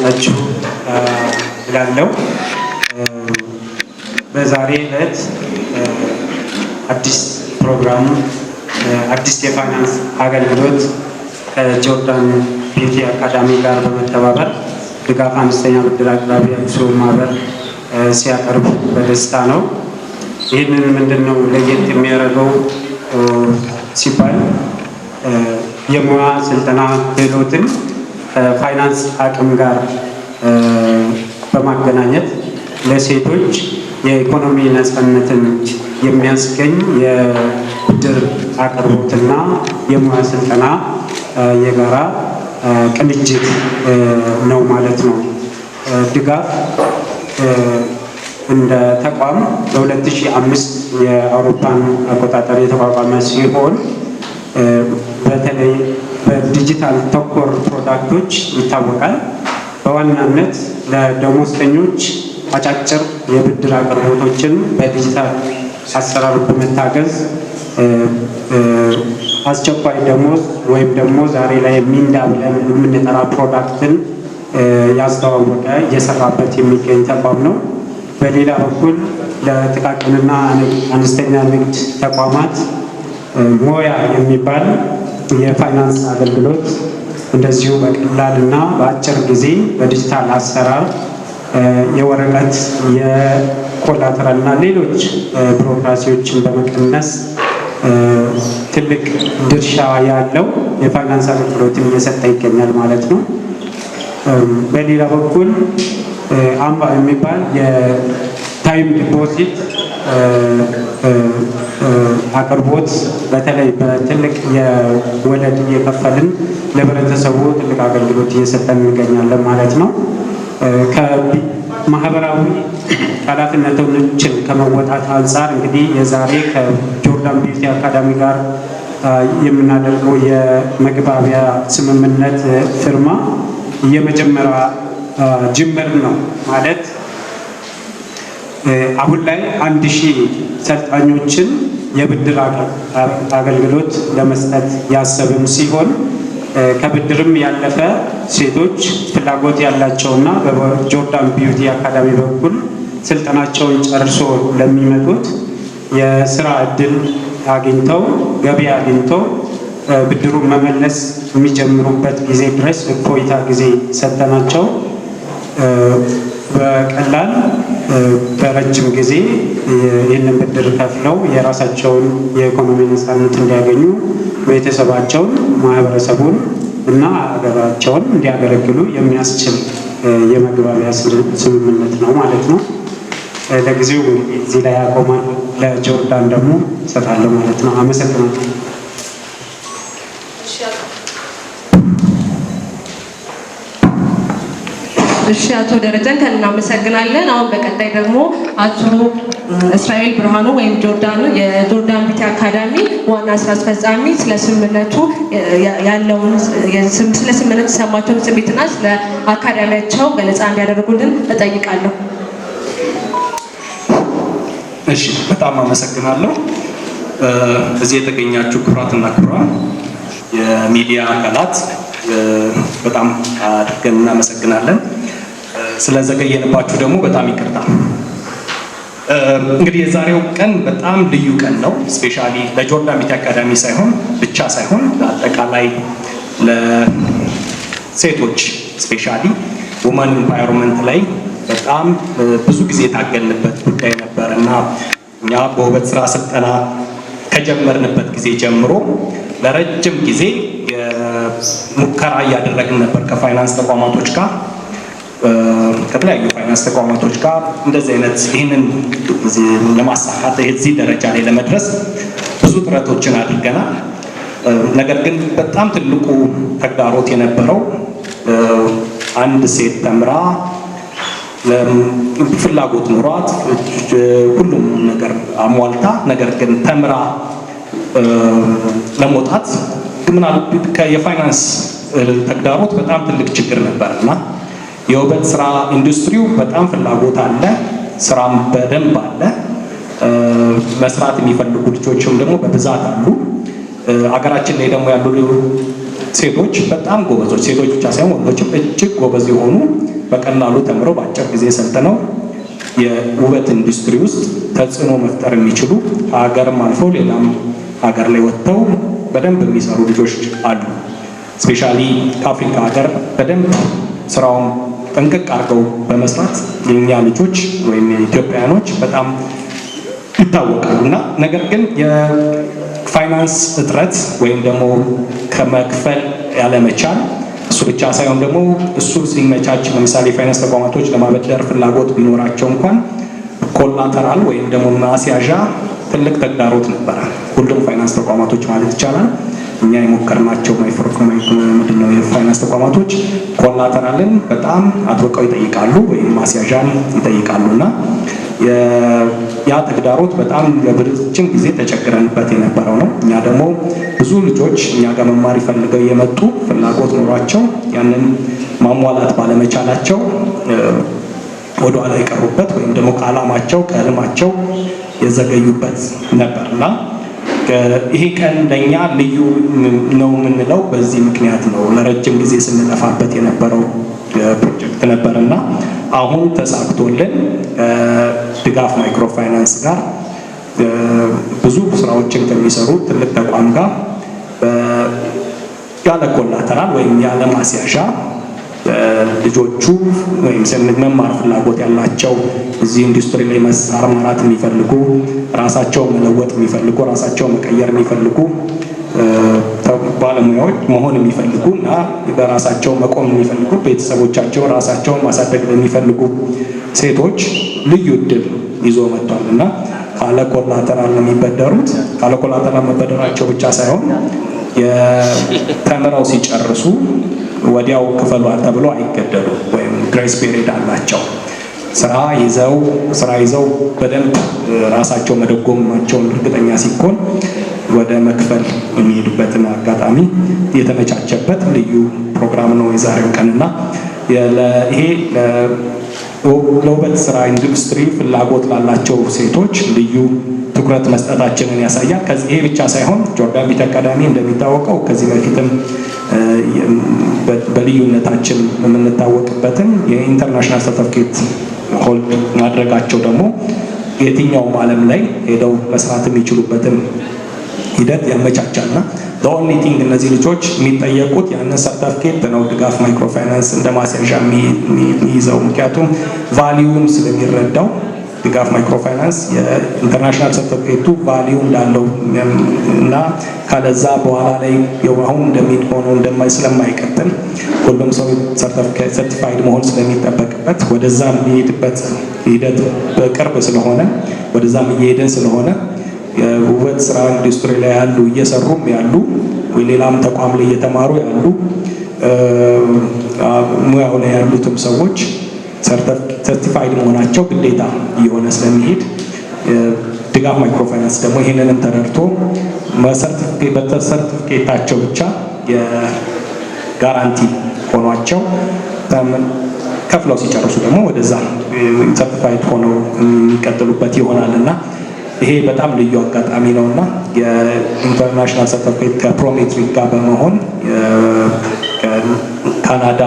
ዋላችሁ እላለሁ። በዛሬ ዕለት አዲስ ፕሮግራም አዲስ የፋይናንስ አገልግሎት ከጆርዳን ቢዩቲ አካዳሚ ጋር በመተባበር ድጋፍ አነስተኛ ብድር አቅራቢ አክሲዮን ማህበር ሲያቀርብ በደስታ ነው። ይህንን ምንድነው ለየት የሚያደርገው ሲባል የሙያ ስልጠና ክህሎትን ከፋይናንስ አቅም ጋር በማገናኘት ለሴቶች የኢኮኖሚ ነፃነትን የሚያስገኝ የብድር አቅርቦትና የሙያ ስልጠና የጋራ ቅንጅት ነው ማለት ነው። ድጋፍ እንደ ተቋም በ2005 የአውሮፓን አቆጣጠር የተቋቋመ ሲሆን በተለይ በዲጂታል ተኮር ፕሮዳክቶች ይታወቃል። በዋናነት ለደሞዝተኞች አጫጭር የብድር አቅርቦቶችን በዲጂታል አሰራር በመታገዝ አስቸኳይ ደሞዝ ወይም ደግሞ ዛሬ ላይ ሚንዳ ብለን የምንጠራ ፕሮዳክትን ያስተዋወቀ እየሰራበት የሚገኝ ተቋም ነው። በሌላ በኩል ለጥቃቅንና አነስተኛ ንግድ ተቋማት ሞያ የሚባል የፋይናንስ አገልግሎት እንደዚሁ በቀላልና በአጭር ጊዜ በዲጂታል አሰራር የወረቀት የኮላተራልና ሌሎች ቢሮክራሲዎችን በመቀነስ ትልቅ ድርሻ ያለው የፋይናንስ አገልግሎትን እየሰጠ ይገኛል ማለት ነው። በሌላ በኩል አምባ የሚባል የታይም ዲፖዚት አቅርቦት በተለይ በትልቅ የወለድ እየከፈልን ለህብረተሰቡ ትልቅ አገልግሎት እየሰጠን እንገኛለን ማለት ነው። ከማህበራዊ ኃላፊነቶችን ከመወጣት አንጻር እንግዲህ የዛሬ ከጆርዳን ቢዩቲ አካዳሚ ጋር የምናደርገው የመግባቢያ ስምምነት ፊርማ የመጀመሪያ ጅምር ነው ማለት አሁን ላይ 1000 ሰልጣኞችን የብድር አገልግሎት ለመስጠት ያሰብን ሲሆን ከብድርም ያለፈ ሴቶች ፍላጎት ያላቸውና በጆርዳን ቢዩቲ አካዳሚ በኩል ስልጠናቸውን ጨርሶ ለሚመጡት የስራ እድል አግኝተው ገቢ አግኝተው ብድሩን መመለስ የሚጀምሩበት ጊዜ ድረስ እፎይታ ጊዜ ሰጠናቸው። በቀላል በረጅም ጊዜ ይህንን ብድር ከፍለው የራሳቸውን የኢኮኖሚ ነፃነት እንዲያገኙ ቤተሰባቸውን፣ ማህበረሰቡን እና ሀገራቸውን እንዲያገለግሉ የሚያስችል የመግባቢያ ስምምነት ነው ማለት ነው። ለጊዜው እዚህ ላይ ያቆማል። ለጆርዳን ደግሞ እሰጣለሁ ማለት ነው። አመሰግናለሁ። እሺ አቶ ደረጀን እናመሰግናለን። አሁን በቀጣይ ደግሞ አቶ እስራኤል ብርሃኑ ወይም የጆርዳን ቢዩቲ አካዳሚ ዋና ስራ አስፈጻሚ ስለ ስምምነቱ ያለውን ስለ ስምምነቱ የተሰማቸውን ስሜትና ስለ አካዳሚያቸው ገለጻ እንዲያደርጉልን እጠይቃለሁ። እሺ በጣም አመሰግናለሁ። እዚህ የተገኛችሁ ክቡራትና ክቡራን የሚዲያ አካላት በጣም አድርገን እናመሰግናለን። ስለዘገየንባችሁ ደግሞ በጣም ይቅርታ። እንግዲህ የዛሬው ቀን በጣም ልዩ ቀን ነው። ስፔሻሊ ለጆርዳን ቢዩቲ አካዳሚ ብቻ ሳይሆን አጠቃላይ ለሴቶች ስፔሻሊ ውመን ኢንቫይሮንመንት ላይ በጣም ብዙ ጊዜ የታገልንበት ጉዳይ ነበር እና እኛ በውበት ስራ ስልጠና ከጀመርንበት ጊዜ ጀምሮ ለረጅም ጊዜ ሙከራ እያደረግን ነበር ከፋይናንስ ተቋማቶች ጋር ከተለያዩ ፋይናንስ ተቋማቶች ጋር እንደዚህ አይነት ይህንን ለማሳካት እዚህ ደረጃ ላይ ለመድረስ ብዙ ጥረቶችን አድርገናል። ነገር ግን በጣም ትልቁ ተግዳሮት የነበረው አንድ ሴት ተምራ ፍላጎት ኑሯት ሁሉም ነገር አሟልታ ነገር ግን ተምራ ለመውጣት ምናልባት የፋይናንስ ተግዳሮት በጣም ትልቅ ችግር ነበርና የውበት ስራ ኢንዱስትሪው በጣም ፍላጎት አለ፣ ስራም በደንብ አለ። መስራት የሚፈልጉ ልጆችም ደግሞ በብዛት አሉ። አገራችን ላይ ደግሞ ያሉ ሴቶች በጣም ጎበዞች፣ ሴቶች ብቻ ሳይሆን ወንዶችም እጅግ ጎበዝ የሆኑ በቀላሉ ተምረው በአጭር ጊዜ ሰልጥነው የውበት ኢንዱስትሪ ውስጥ ተጽዕኖ መፍጠር የሚችሉ ሀገርም አልፈው ሌላም ሀገር ላይ ወጥተው በደንብ የሚሰሩ ልጆች አሉ። ስፔሻሊ ከአፍሪካ ሀገር በደንብ ስራውን ጠንቅቅ አድርገው በመስራት የኛ ልጆች ወይም የኢትዮጵያኖች በጣም ይታወቃሉ። እና ነገር ግን የፋይናንስ እጥረት ወይም ደግሞ ከመክፈል ያለመቻል እሱ ብቻ ሳይሆን ደግሞ እሱ ሲመቻች ለምሳሌ ፋይናንስ ተቋማቶች ለማበደር ፍላጎት ቢኖራቸው እንኳን ኮላተራል ወይም ደግሞ ማስያዣ ትልቅ ተግዳሮት ነበረ። ሁሉም ፋይናንስ ተቋማቶች ማለት ይቻላል እኛ የሞከርናቸው ምንድነው የፋይናንስ ተቋማቶች ኮላተራልን በጣም አጥብቀው ይጠይቃሉ ወይም ማስያዣን ይጠይቃሉ። እና ያ ተግዳሮት በጣም ለብዙ ጊዜ ተቸግረንበት የነበረው ነው። እኛ ደግሞ ብዙ ልጆች እኛ ጋር መማር ይፈልገው የመጡ ፍላጎት ኖሯቸው ያንን ማሟላት ባለመቻላቸው ወደኋላ የቀሩበት ወይም ደግሞ ከዓላማቸው ከህልማቸው የዘገዩበት ነበር። እና ይሄ ቀን ለእኛ ልዩ ነው የምንለው በዚህ ምክንያት ነው። ለረጅም ጊዜ ስንለፋበት የነበረው ፕሮጀክት ነበር እና አሁን ተሳክቶልን ድጋፍ ማይክሮ ፋይናንስ ጋር ብዙ ስራዎችን ከሚሰሩ ትልቅ ተቋም ጋር ያለ ኮላተራል ወይም ያለ ማስያዣ ልጆቹ ወይም መማር ፍላጎት ያላቸው እዚህ ኢንዱስትሪ ላይ መሰማራት የሚፈልጉ ራሳቸው መለወጥ የሚፈልጉ ራሳቸው መቀየር የሚፈልጉ ባለሙያዎች መሆን የሚፈልጉ እና በራሳቸው መቆም የሚፈልጉ ቤተሰቦቻቸው ራሳቸውን ማሳደግ የሚፈልጉ ሴቶች ልዩ እድል ይዞ መጥቷል። እና ካለ ኮላተራል ነው የሚበደሩት። ካለ ኮላተራል መበደራቸው ብቻ ሳይሆን የተምረው ሲጨርሱ ወዲያው ክፈሉ ተብሎ አይገደዱ ወይም ግሬስ ፔሪድ አላቸው። ስራ ይዘው በደንብ ራሳቸው መደጎማቸውን እርግጠኛ ሲሆን ወደ መክፈል የሚሄዱበትን አጋጣሚ የተመቻቸበት ልዩ ፕሮግራም ነው የዛሬው ቀንና ይሄ ለውበት ስራ ኢንዱስትሪ ፍላጎት ላላቸው ሴቶች ልዩ ትኩረት መስጠታችንን ያሳያል። ይሄ ብቻ ሳይሆን ጆርዳን ቢዩቲ አካዳሚ እንደሚታወቀው ከዚህ በፊትም በልዩነታችን የምንታወቅበትን የኢንተርናሽናል ሰርቲፊኬት ሆልድ ማድረጋቸው ደግሞ የትኛውም ዓለም ላይ ሄደው መስራት የሚችሉበትን ሂደት ያመቻቻልና ኦንሊ ቲንግ እነዚህ ልጆች የሚጠየቁት ያንን ሰርቲፊኬት ነው ድጋፍ ማይክሮ ፋይናንስ እንደ ማስያዣ የሚይዘው። ምክንያቱም ቫሊዩን ስለሚረዳው ድጋፍ ማይክሮ ፋይናንስ የኢንተርናሽናል ሰርቲፊኬቱ ቫሊዩ እንዳለው እና ካለዛ በኋላ ላይ አሁን እንደሚሆነው ስለማይቀጥል ሁሉም ሰው ሰርቲፋይድ መሆን ስለሚጠበቅበት ወደዛ የሚሄድበት ሂደት በቅርብ ስለሆነ ወደዛም እየሄድን ስለሆነ የውበት ስራ ኢንዱስትሪ ላይ ያሉ እየሰሩም ያሉ ወይ ሌላም ተቋም ላይ እየተማሩ ያሉ ሙያው ላይ ያሉትም ሰዎች ሰርቲፋይድ መሆናቸው ግዴታ እየሆነ ስለሚሄድ ድጋፍ ማይክሮ ፋይናንስ ደግሞ ይህንንም ተረድቶ በሰርቲፊኬታቸው ብቻ የጋራንቲ ሆኗቸው ከፍለው ሲጨርሱ ደግሞ ወደዛ ሰርቲፋይድ ሆነው የሚቀጥሉበት ይሆናል እና ይሄ በጣም ልዩ አጋጣሚ ነው እና የኢንተርናሽናል ሰርቲፊኬት ከፕሮሜትሪክ ጋር በመሆን ካናዳ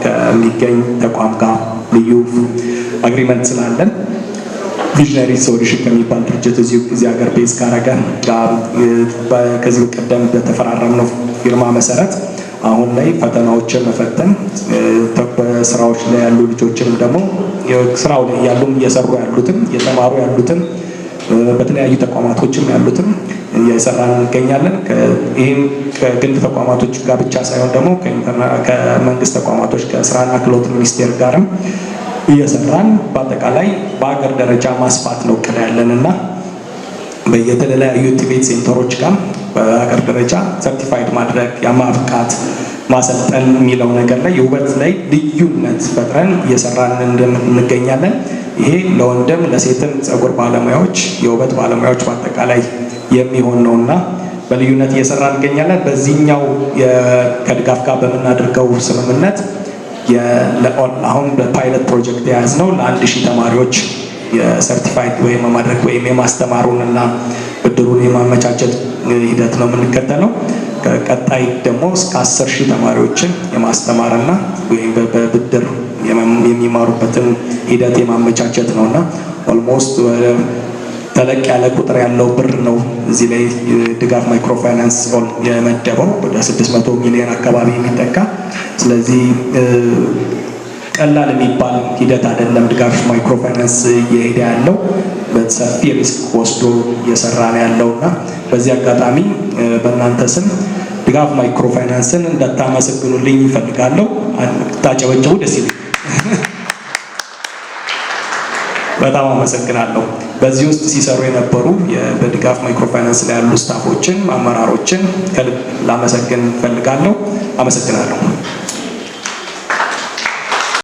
ከሚገኝ ተቋም ጋር ልዩ አግሪመንት ስላለን ቪዥነሪ ሶሉሽን ከሚባል ድርጅት እዚህ ሀገር ቤዝ ካረገ ከዚህ ቀደም በተፈራረምነው ፊርማ መሰረት አሁን ላይ ፈተናዎችን መፈተን በስራዎች ላይ ያሉ ልጆችንም ደግሞ ስራው ላይ ያሉም እየሰሩ ያሉትም እየተማሩ ያሉትም በተለያዩ ተቋማቶችም ያሉትም እየሰራን እንገኛለን። ይህም ከግል ተቋማቶች ጋር ብቻ ሳይሆን ደግሞ ከመንግስት ተቋማቶች ከስራና ክህሎት ሚኒስቴር ጋርም እየሰራን በአጠቃላይ በሀገር ደረጃ ማስፋት ነው እቅድ ያለን እና በየተለያዩ ቲቤት ሴንተሮች ጋር በሀገር ደረጃ ሰርቲፋይድ ማድረግ የማብቃት ማሰልጠን የሚለው ነገር ላይ የውበት ላይ ልዩነት ፈጥረን እየሰራን እንገኛለን። ይሄ ለወንድም ለሴትም ፀጉር ባለሙያዎች የውበት ባለሙያዎች በአጠቃላይ የሚሆን ነውና በልዩነት እየሰራን እንገኛለን። በዚህኛው ከድጋፍ ጋር በምናደርገው ስምምነት አሁን በፓይለት ፕሮጀክት የያዝነው ለ1000 ተማሪዎች የሰርቲፋይድ ወይም ማድረግ ወይም የማስተማሩን እና ብድሩን የማመቻቸት ሂደት ነው የምንከተለው። ቀጣይ ደግሞ እስከ 10,000 ተማሪዎችን የማስተማርና ወይም በብድር የሚማሩበትን ሂደት የማመቻቸት ነውና ኦልሞስት ተለቅ ያለ ቁጥር ያለው ብር ነው እዚህ ላይ ድጋፍ ማይክሮፋይናንስ የመደበው ወደ 600 ሚሊዮን አካባቢ የሚጠጋ። ስለዚህ ቀላል የሚባል ሂደት አይደለም። ድጋፍ ማይክሮፋይናንስ እየሄደ ያለው በሰፊ ሪስክ ወስዶ እየሰራ ነው ያለውና በዚህ አጋጣሚ በእናንተ ስም ድጋፍ ማይክሮፋይናንስን እንዳታመሰግኑልኝ ይፈልጋለሁ። ታጨበጨቡ ደስ ይለኛል። በጣም አመሰግናለሁ። በዚህ ውስጥ ሲሰሩ የነበሩ በድጋፍ ማይክሮፋይናንስ ላይ ያሉ ስታፎችን፣ አመራሮችን ከልብ ላመሰግን ፈልጋለሁ። አመሰግናለሁ።